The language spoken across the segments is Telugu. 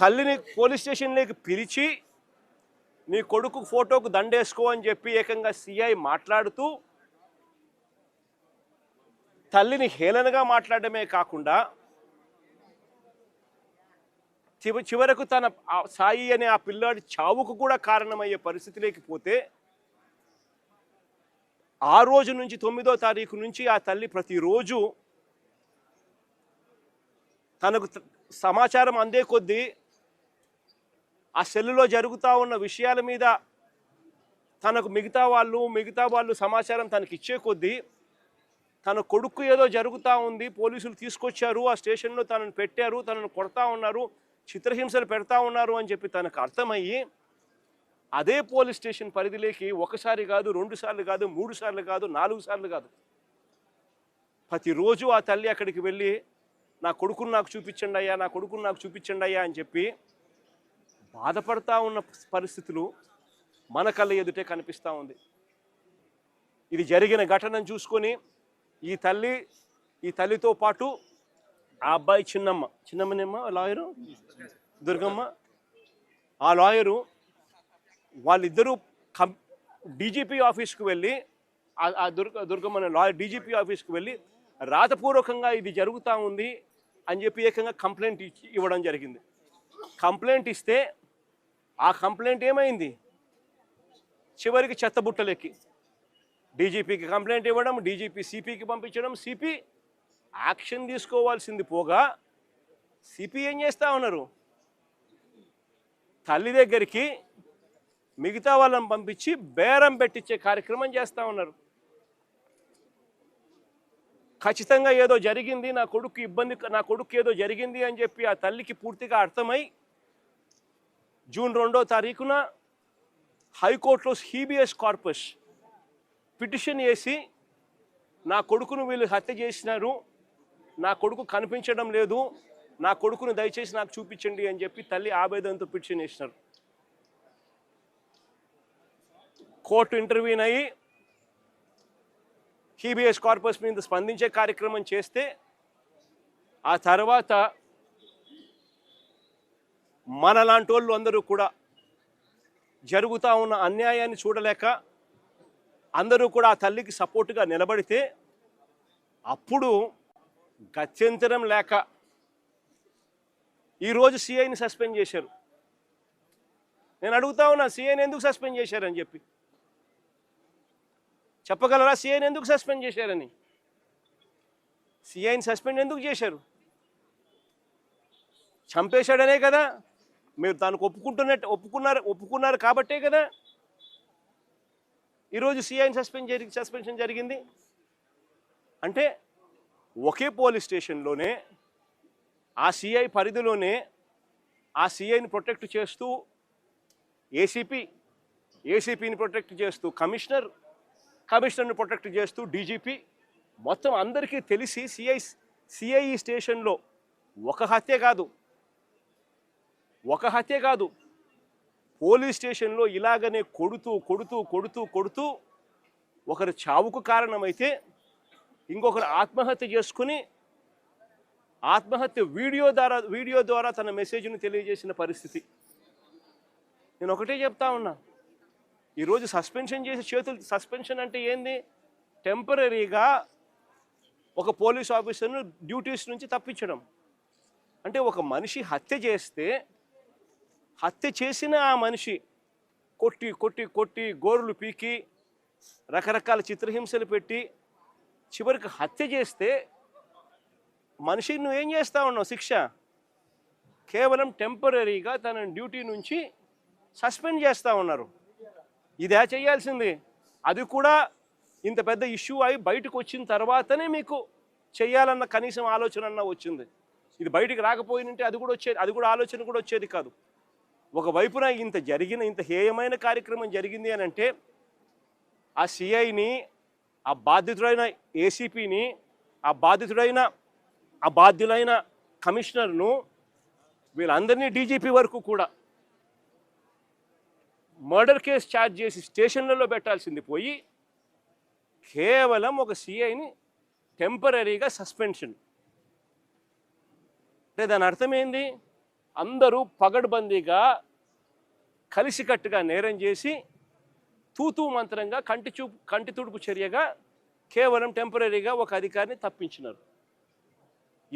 తల్లిని పోలీస్ స్టేషన్లోకి పిలిచి నీ కొడుకు ఫోటోకు దండేసుకో అని చెప్పి ఏకంగా సిఐ మాట్లాడుతూ తల్లిని హేళనగా మాట్లాడమే కాకుండా చివరకు తన సాయి అనే ఆ పిల్లాడి చావుకు కూడా కారణమయ్యే పరిస్థితిలోకి పోతే ఆ రోజు నుంచి 9వ తారీఖు నుంచి ఆ తల్లి ప్రతిరోజు తనకు సమాచారం అందే కొద్దీ ఆ సెల్లులో జరుగుతూ ఉన్న విషయాల మీద తనకు మిగతా వాళ్ళు సమాచారం తనకి ఇచ్చే కొద్దీ తన కొడుకు ఏదో జరుగుతూ ఉంది, పోలీసులు తీసుకొచ్చారు, ఆ స్టేషన్లో తనను పెట్టారు, తనను కొడతా ఉన్నారు, చిత్రహింసలు పెడతా ఉన్నారు అని చెప్పి తనకు అర్థమయ్యి అదే పోలీస్ స్టేషన్ పరిధిలోకి ఒకసారి కాదు, 2 సార్లు కాదు, 3 సార్లు కాదు, 4 సార్లు కాదు, ప్రతిరోజు ఆ తల్లి అక్కడికి వెళ్ళి నా కొడుకును నాకు చూపించండి అయ్యా, నా కొడుకును నాకు చూపించండి అయ్యా అని చెప్పి బాధపడతా ఉన్న పరిస్థితులు మన కళ్ళ ఎదుటే కనిపిస్తూ ఉంది. ఇది జరిగిన ఘటనను చూసుకొని ఈ తల్లితో పాటు ఆ అబ్బాయి చిన్నమ్మనేమ్మ లాయరు దుర్గమ్మ, ఆ లాయరు వాళ్ళిద్దరూ డీజీపీ ఆఫీస్కు వెళ్ళి దుర్గమ్మ అనే లాయర్ డీజీపీ ఆఫీస్కు వెళ్ళి రాతపూర్వకంగా ఇది జరుగుతూ ఉంది అని చెప్పి ఏకంగా కంప్లైంట్ ఇవ్వడం జరిగింది. కంప్లైంట్ ఇస్తే ఆ కంప్లైంట్ ఏమైంది, చివరికి చెత్తబుట్టలెక్కి డీజీపీకి కంప్లైంట్ ఇవ్వడం, డీజీపీ సిపికి పంపించడం, సిపి యాక్షన్ తీసుకోవాల్సింది పోగా సిపి ఏం చేస్తూ ఉన్నారు, తల్లి దగ్గరికి మిగతా వాళ్ళని పంపించి బేరం పెట్టించే కార్యక్రమం చేస్తూ ఉన్నారు. ఖచ్చితంగా ఏదో జరిగింది, నా కొడుకు ఏదో జరిగింది అని చెప్పి ఆ తల్లికి పూర్తిగా అర్థమై జూన్ 2వ తారీఖున హైకోర్టులో హీబియస్ కార్పస్ పిటిషన్ వేసి నా కొడుకును వీళ్ళు హత్య చేసినారు, నా కొడుకు కనిపించడం లేదు, నా కొడుకును దయచేసి నాకు చూపించండి అని చెప్పి తల్లి ఆవేదనతో పిటిషన్ వేసినారు. కోర్టు ఇంటర్వ్యూన్ అయ్యి హీబియస్ కార్పస్ మీద స్పందించే కార్యక్రమం చేస్తే ఆ తర్వాత మనలాంటి వాళ్ళు అందరూ కూడా జరుగుతూ ఉన్న అన్యాయాన్ని చూడలేక అందరూ కూడా ఆ తల్లికి సపోర్టుగా నిలబడితే అప్పుడు గత్యంతరం లేక ఈరోజు సిఐని సస్పెండ్ చేశారు. నేను అడుగుతా ఉన్నా, సిఐని ఎందుకు సస్పెండ్ చేశారని చెప్పి చెప్పగలరా? సిఐని ఎందుకు సస్పెండ్ చేశారని? సిఐని సస్పెండ్ ఎందుకు చేశారు? చంపేశాడనే కదా, మీరు దానికి ఒప్పుకున్నారు కాబట్టే కదా ఈరోజు సిఐని సస్పెన్షన్ జరిగింది. అంటే ఒకే పోలీస్ స్టేషన్లోనే ఆ సిఐ పరిధిలోనే ఆ సిఐని ప్రొటెక్ట్ చేస్తూ ఏసీపీని ప్రొటెక్ట్ చేస్తూ కమిషనర్ని ప్రొటెక్ట్ చేస్తూ డీజీపీ మొత్తం అందరికీ తెలిసి సిఐ స్టేషన్లో ఒక హత్య కాదు పోలీస్ స్టేషన్లో ఇలాగనే కొడుతూ ఒకరు చావుకు కారణమైతే ఇంకొకరు ఆత్మహత్య చేసుకుని వీడియో ద్వారా తన మెసేజ్ను తెలియజేసిన పరిస్థితి. నేను ఒకటే చెప్తా ఉన్నా, ఈరోజు సస్పెన్షన్ అంటే ఏంది? టెంపరీగా ఒక పోలీస్ ఆఫీసర్ను డ్యూటీస్ నుంచి తప్పించడం. అంటే ఒక మనిషి హత్య చేసిన ఆ మనిషి కొట్టి గోరులు పీకి రకరకాల చిత్రహింసలు పెట్టి చివరికి హత్య చేస్తే మనిషిని నువ్వేం చేస్తా ఉన్నావు? శిక్ష కేవలం టెంపరీగా తన డ్యూటీ నుంచి సస్పెండ్ చేస్తూ ఉన్నారు. ఇదే చేయాల్సింది. అది కూడా ఇంత పెద్ద ఇష్యూ అయి బయటకు వచ్చిన తర్వాతనే మీకు చేయాలన్న కనీసం ఆలోచన వచ్చింది. ఇది బయటికి రాకపోయినంటే అది కూడా ఆలోచన కూడా వచ్చేది కాదు. ఒకవైపున ఇంత హేయమైన కార్యక్రమం జరిగింది అని అంటే ఆ సిఐని, ఆ బాధితుడైన ఏసీపీని, ఆ బాధ్యులైన కమిషనర్ను, వీళ్ళందరినీ డీజీపీ వరకు కూడా మర్డర్ కేసు ఛార్జ్ చేసి స్టేషన్లలో పెట్టాల్సింది పోయి కేవలం ఒక సిఐని టెంపరీగా సస్పెన్షన్. అంటే దాని అర్థం ఏంది? అందరూ పగడ్బందీగా కలిసికట్టుగా నేరం చేసి తూతూ మంత్రంగా కంటి తుడుపు చర్యగా కేవలం టెంపరీగా ఒక అధికారిని తప్పించినారు.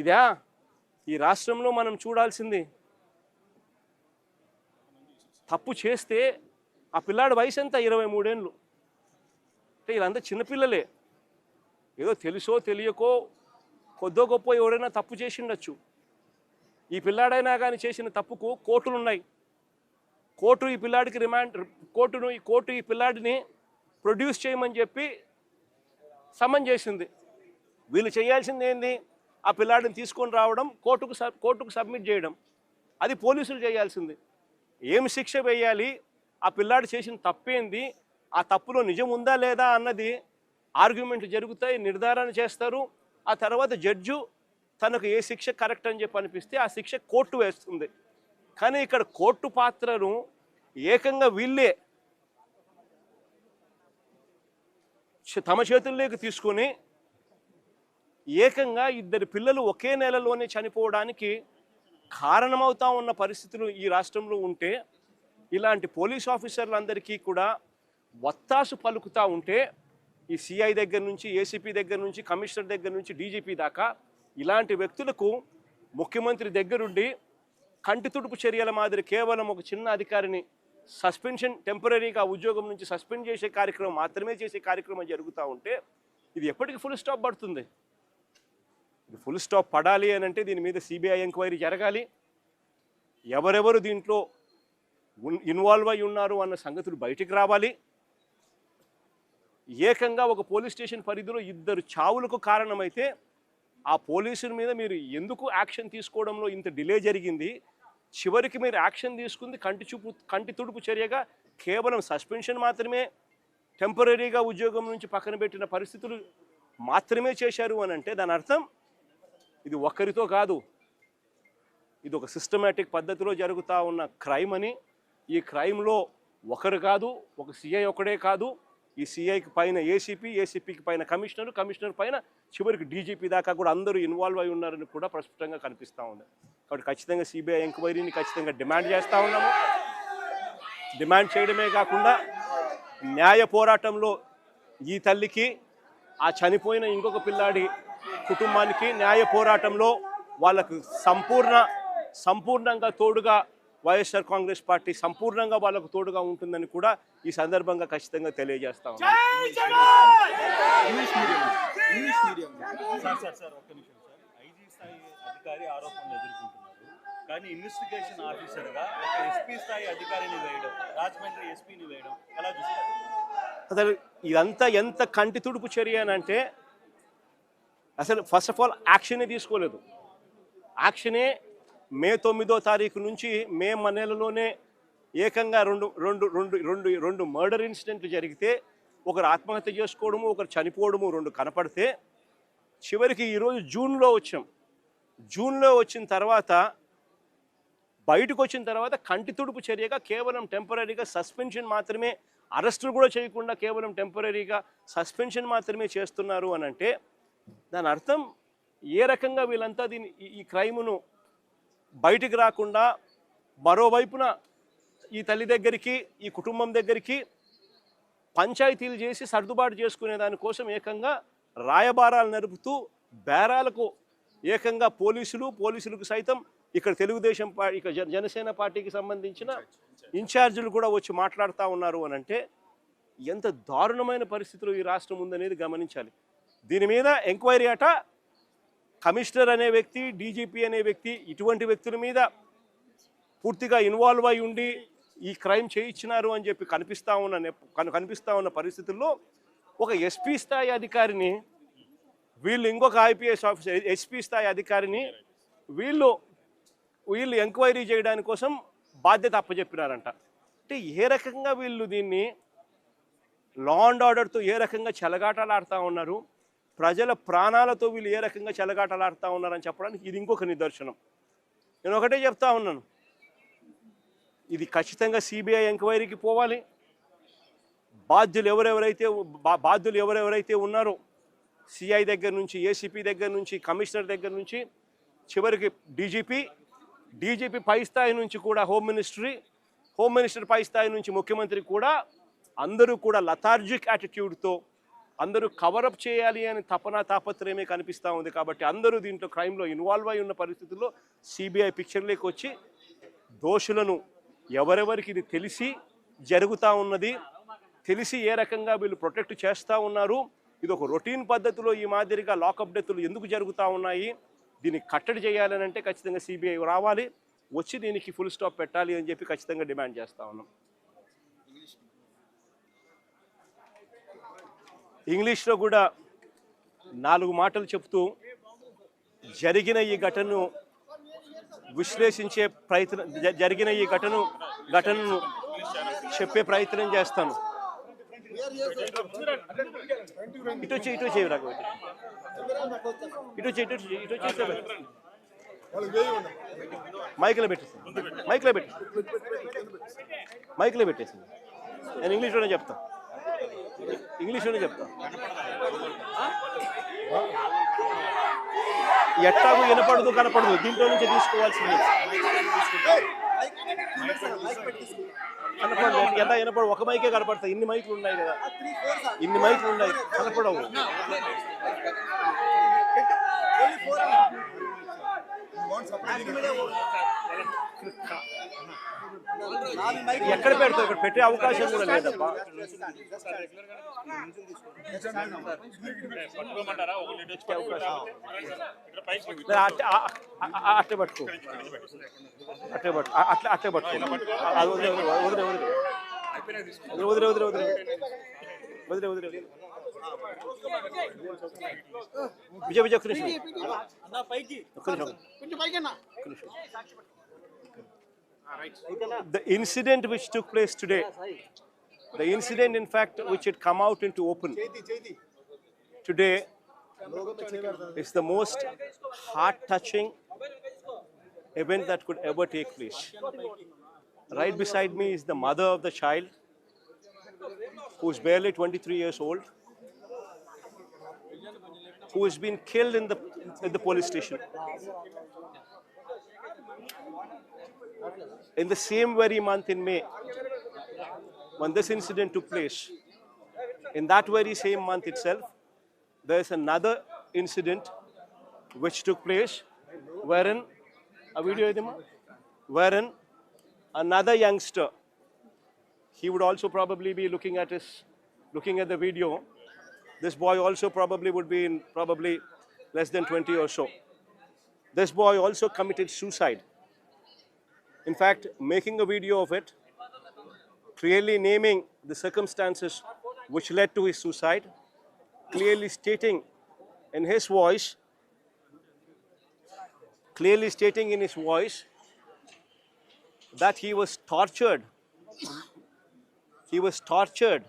ఇదా ఈ రాష్ట్రంలో మనం చూడాల్సింది? తప్పు చేస్తే ఆ పిల్లాడి వయసు ఎంత? 23 ఏళ్ళు. అంటే వీళ్ళంతా చిన్నపిల్లలే. ఏదో తెలుసో తెలియకో కొద్దో గొప్ప ఎవరైనా తప్పు చేసిండొచ్చు. ఈ పిల్లాడైనా కానీ చేసిన తప్పుకు కోర్టులు ఉన్నాయి. కోర్టు ఈ పిల్లాడికి కోర్టు ఈ పిల్లాడిని ప్రొడ్యూస్ చేయమని చెప్పి సమన్ చేసింది. వీళ్ళు చేయాల్సింది ఏంది? ఆ పిల్లాడిని తీసుకొని రావడం, కోర్టుకు సబ్మిట్ చేయడం. అది పోలీసులు చేయాల్సింది. ఏం శిక్ష వేయాలి, ఆ పిల్లాడు చేసిన తప్పేంది, ఆ తప్పులో నిజం ఉందా లేదా అన్నది ఆర్గ్యుమెంట్లు జరుగుతాయి, నిర్ధారణ చేస్తారు. ఆ తర్వాత జడ్జు తనకు ఏ శిక్ష కరెక్ట్ అని చెప్పి అనిపిస్తే ఆ శిక్ష కోర్టు వేస్తుంది. కానీ ఇక్కడ కోర్టు పాత్రను ఏకంగా వీళ్ళే తమ చేతుల్లోకి తీసుకొని ఏకంగా 2 పిల్లలు ఒకే నెలలోనే చనిపోవడానికి కారణమవుతా ఉన్న పరిస్థితులు ఈ రాష్ట్రంలో ఉంటే, ఇలాంటి పోలీస్ ఆఫీసర్లందరికీ కూడా వత్తాసు పలుకుతూ ఉంటే, ఈ సిఐ దగ్గర నుంచి, ఏసీపీ దగ్గర నుంచి, కమిషనర్ దగ్గర నుంచి, డీజీపీ దాకా ఇలాంటి వ్యక్తులకు ముఖ్యమంత్రి దగ్గరుండి కంటి తుడుపు చర్యల మాదిరి కేవలం ఒక చిన్న అధికారిని సస్పెన్షన్, టెంపరీగా ఉద్యోగం నుంచి సస్పెండ్ చేసే కార్యక్రమం మాత్రమే చేసే కార్యక్రమం జరుగుతూ ఉంటే ఇది ఎప్పటికి ఫుల్ స్టాప్ పడుతుంది? ఇది ఫుల్ స్టాప్ పడాలి అని అంటే దీని మీద సిబిఐ ఎంక్వైరీ జరగాలి. ఎవరెవరు దీంట్లో ఇన్వాల్వ్ అయి ఉన్నారు అన్న సంగతులు బయటికి రావాలి. ఏకంగా ఒక పోలీస్ స్టేషన్ పరిధిలో 2 చావులకు కారణమైతే ఆ పోలీసుల మీద మీరు ఎందుకు యాక్షన్ తీసుకోవడంలో ఇంత డిలే జరిగింది? చివరికి మీరు యాక్షన్ తీసుకుంది కంటి తుడుపు చర్యగా కేవలం సస్పెన్షన్ మాత్రమే, టెంపరీగా ఉద్యోగం నుంచి పక్కన పెట్టిన పరిస్థితులు మాత్రమే చేశారు అని అంటే దాని అర్థం ఇది ఒక్కరితో కాదు, ఇది ఒక సిస్టమేటిక్ పద్ధతిలో జరుగుతూ ఉన్న క్రైమ్ అని. ఈ క్రైమ్లో ఒకరు కాదు, ఒక సిఐ ఒకడే కాదు, ఈ సిఐకి పైన ఏసీపీ, ఏసీపీకి పైన కమిషనర్, కమిషనర్ పైన చివరికి డీజీపీ దాకా కూడా అందరూ ఇన్వాల్వ్ అయి ఉన్నారని కూడా ప్రస్ఫుటంగా కనిపిస్తూ ఉంది. కాబట్టి ఖచ్చితంగా సిబిఐ ఎంక్వైరీని ఖచ్చితంగా డిమాండ్ చేస్తూ ఉన్నాము. డిమాండ్ చేయడమే కాకుండా న్యాయ పోరాటంలో ఈ తల్లికి, ఆ చనిపోయిన ఇంకొక పిల్లాడి కుటుంబానికి న్యాయ పోరాటంలో వాళ్ళకు సంపూర్ణంగా తోడుగా వైఎస్ఆర్ కాంగ్రెస్ పార్టీ సంపూర్ణంగా వాళ్ళకు తోడుగా ఉంటుందని కూడా ఈ సందర్భంగా ఖచ్చితంగా తెలియజేస్తా ఉన్నాం. అధికారి ఆరోపణలు ఎదుర్కొంటున్నారు, కానీ ఇన్వెస్టిగేషన్ ఆఫీసర్గా ఒక ఎస్పీ స్థాయి అధికారిని వేయడం, రాజమండ్రి ఎస్పీని వేయడం ఎలా చూస్తారు? అసలు ఇదంతా ఎంత కంటి తుడుపు చర్య అని అంటే అసలు ఫస్ట్ ఆఫ్ ఆల్ యాక్షనే తీసుకోలేదు. యాక్షనే మే 9వ తారీఖు నుంచి మే నెలలోనే ఏకంగా రెండు మర్డర్ ఇన్సిడెంట్లు జరిగితే, ఒకరు ఆత్మహత్య చేసుకోవడము, ఒకరు చనిపోవడము 2 కనపడితే, చివరికి ఈరోజు జూన్లో వచ్చిన తర్వాత బయటకు వచ్చిన తర్వాత కంటి తుడుపు చర్యగా కేవలం టెంపరీగా సస్పెన్షన్ మాత్రమే, అరెస్టులు కూడా చేయకుండా కేవలం టెంపరీగా సస్పెన్షన్ మాత్రమే చేస్తున్నారు అని అంటే దాని అర్థం ఏ రకంగా వీళ్ళంతా ఈ క్రైమును బయటికి రాకుండా మరోవైపున ఈ తల్లి దగ్గరికి, ఈ కుటుంబం దగ్గరికి పంచాయతీలు చేసి సర్దుబాటు చేసుకునే దానికోసం ఏకంగా రాయబారాలు నడుపుతూ బేరాలకు ఏకంగా పోలీసులకు సైతం ఇక్కడ తెలుగుదేశం పార్టీ, ఇక్కడ జనసేన పార్టీకి సంబంధించిన ఇన్ఛార్జీలు కూడా వచ్చి మాట్లాడుతూ ఉన్నారు అని అంటే ఎంత దారుణమైన పరిస్థితులు ఈ రాష్ట్రం ఉందనేది గమనించాలి. దీని మీద ఎంక్వైరీ అట కమిషనర్ అనే వ్యక్తి, డీజీపీ అనే వ్యక్తి, ఇటువంటి వ్యక్తుల మీద పూర్తిగా ఇన్వాల్వ్ అయి ఉండి ఈ క్రైమ్ చేయించినారు అని చెప్పి కనిపిస్తూ ఉన్న పరిస్థితుల్లో ఒక ఎస్పీ స్థాయి అధికారిని, వీళ్ళు ఇంకొక ఐపీఎస్ ఆఫీసర్ ఎస్పీ స్థాయి అధికారిని వీళ్ళు ఎంక్వైరీ చేయడానికి కోసం బాధ్యత అప్పచెప్పినారంట. అంటే ఏ రకంగా వీళ్ళు దీన్ని లా అండ్ ఆర్డర్తో ఏ రకంగా చెలగాటలాడుతూ ఉన్నారు, ప్రజల ప్రాణాలతో వీళ్ళు ఏ రకంగా చెలగాటలాడుతూ ఉన్నారని చెప్పడానికి ఇది ఇంకొక నిదర్శనం. నేను ఒకటే చెప్తా ఉన్నాను, ఇది ఖచ్చితంగా సిబిఐ ఎంక్వైరీకి పోవాలి. బాధ్యులు ఎవరెవరైతే ఉన్నారో సిఐ దగ్గర నుంచి, ఏసీపీ దగ్గర నుంచి, కమిషనర్ దగ్గర నుంచి చివరికి డీజీపీ, డీజీపీ పై స్థాయి నుంచి కూడా హోమ్ మినిస్టర్ పై స్థాయి నుంచి ముఖ్యమంత్రి కూడా అందరూ కూడా లథార్జిక్ యాటిట్యూడ్తో అందరూ కవరప్ చేయాలి అని తాపత్రయమే కనిపిస్తూ ఉంది. కాబట్టి అందరూ దీంట్లో క్రైమ్లో ఇన్వాల్వ్ అయి ఉన్న పరిస్థితుల్లో సిబిఐ పిక్చర్లోకి వచ్చి దోషులను ఎవరెవరికి ఇది తెలిసి జరుగుతూ ఉన్నది, తెలిసి ఏ రకంగా వీళ్ళు ప్రొటెక్ట్ చేస్తూ ఉన్నారు, ఇది ఒక రొటీన్ పద్ధతిలో ఈ మాదిరిగా లాకప్ డెత్తులు ఎందుకు జరుగుతూ ఉన్నాయి, దీన్ని కట్టడి చేయాలని అంటే ఖచ్చితంగా సిబిఐ రావాలి, వచ్చి దీనికి ఫుల్ స్టాప్ పెట్టాలి అని చెప్పి ఖచ్చితంగా డిమాండ్ చేస్తూ ఉన్నాం. ఇంగ్లీష్లో కూడా 4 మాటలు చెప్తూ జరిగిన ఈ ఘటనను విశ్లేషించే ప్రయత్నం, జరిగిన ఈ ఘటనను చెప్పే ప్రయత్నం చేస్తాను. ఇటు వచ్చి రాఘవ, ఇటు వచ్చి మైక్లో పెట్టేసి నేను ఇంగ్లీష్లోనే చెప్తా. ఎట్టాగు వినపడదు కనపడదు, దీంట్లో నుంచి తీసుకోవాల్సింది. కనపడదు, ఎలా వినపడదు, ఒక మైకే కనపడతాయి. ఇన్ని మైకులు ఉన్నాయి కదా, కనపడవు. ఎక్కడ పెడతావు? ఇక్కడ పెట్టే అవకాశం కూడా లేదప్పా. అట్టే పట్టుకో, వదిలే. విజయ్ ఒక్క నిమిషం. The incident which took place today, the incident in fact which had come out into open today is the most heart-touching event that could ever take place. Right beside me is the mother of the child, who is barely 23 years old, who has been killed in the police station. In the same very month in May, when this incident took place, in that very same month itself, there is another incident which took place wherein another youngster, he would also probably be looking at the video. This boy also probably would be in less than 20 or so. This boy also committed suicide. In fact, making a video of it, clearly naming the circumstances which led to his suicide, clearly stating in his voice that he was tortured. He was tortured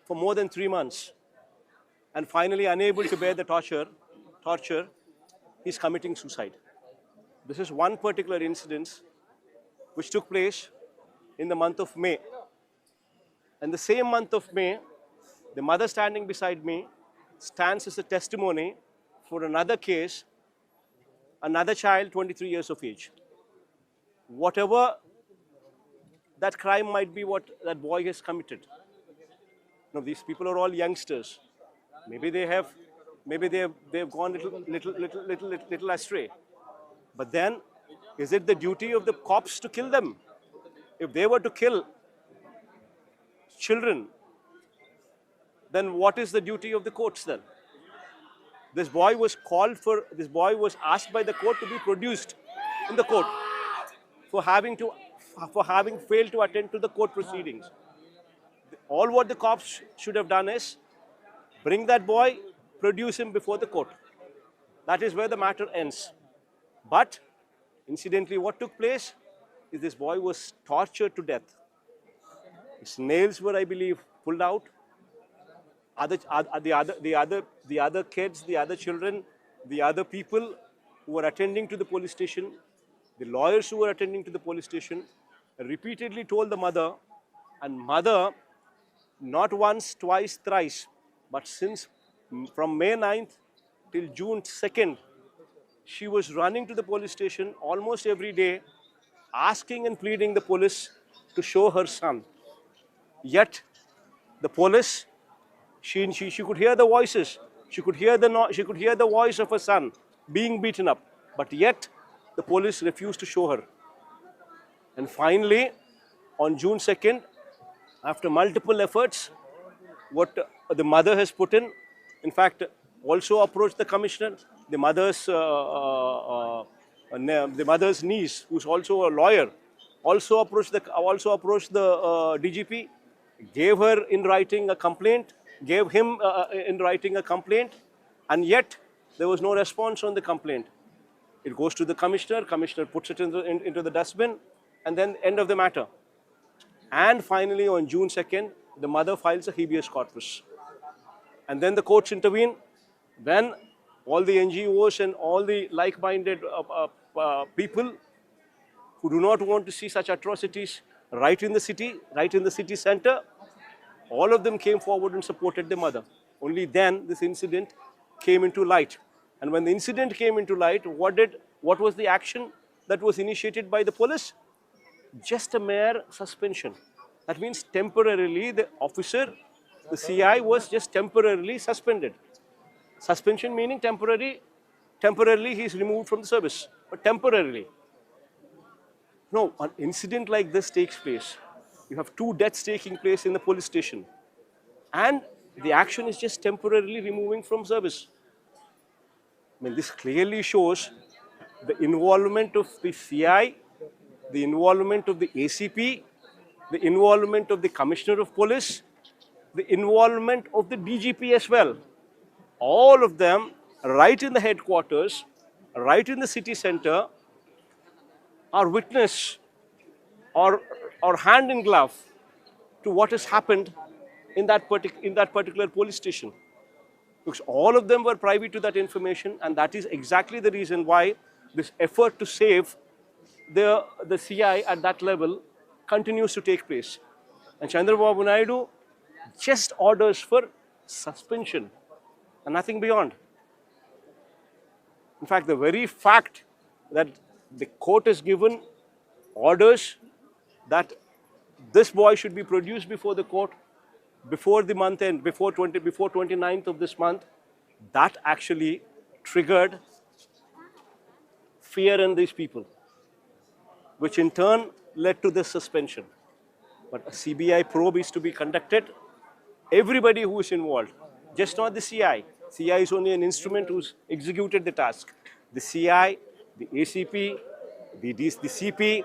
for more than 3 months, and finally unable to bear the torture, he's committing suicide. This is one particular incident which took place in the month of May. And the same month of May, the mother standing beside me stands as a testimony for another case, another child, 23 years of age. Whatever that crime might be, what that boy has committed. Now, these people are all youngsters. Maybe they've gone little astray. But then, is it the duty of the cops to kill them? If they were to kill children, then what is the duty of the courts then? This boy was asked by the court to be produced in the court for having failed to attend to the court proceedings. All what the cops should have done is bring that boy, produce him before the court. That is where the matter ends. But incidentally, what took place is this boy was tortured to death. His nails were, I believe, pulled out. The other kids, the other children, the other people who were attending to the police station, the lawyers who were attending to the police station, repeatedly told the mother, and mother, not once, twice, thrice, but since from May 9th till June 2nd, she was running to the police station almost every day, asking and pleading the police to show her son. Yet, the police, she could hear the voices. She could hear the voice of her son being beaten up. But yet, the police refused to show her. And finally, on June 2nd, after multiple efforts, what the mother has put in fact, also approached the commissioner, the mother's niece, who's also a lawyer, also approached the DGP, gave her in writing a complaint, gave him in writing a complaint, and yet there was no response on the complaint. It goes to the commissioner puts it into the dustbin, and then end of the matter. And finally, on June 2nd, the mother files a habeas corpus. And then the courts intervene. When all the NGOs and all the like-minded people who do not want to see such atrocities right in the city center, all of them came forward and supported the mother. Only then this incident came into light. And when the incident came into light, what was the action that was initiated by the police? Just a mere suspension. That means temporarily the officer, the CI, was just temporarily suspended. Suspension meaning temporarily he is removed from the service, but temporarily. No, an incident like this takes place. You have 2 deaths taking place in the police station, and the action is just temporarily removing from service. I mean, this clearly shows the involvement of the CI, the involvement of the ACP, the involvement of the Commissioner of Police, the involvement of the DGP as well. All of them right in the headquarters, right in the city center, are witness or hand in glove to what has happened in that particular police station. Because all of them were privy to that information, and that is exactly the reason why this effort to save the CI at that level continues to take place. And Chandrababu Naidu just orders for suspension and nothing beyond. In fact, the very fact that the court has given orders that this boy should be produced before the court before the month end, before 29th of this month, that actually triggered fear in these people, which in turn led to this suspension. But a CBI probe is to be conducted. Everybody who is involved, just not the CI. CI is only an instrument who's executed the task. The CI, the ACP, the CP,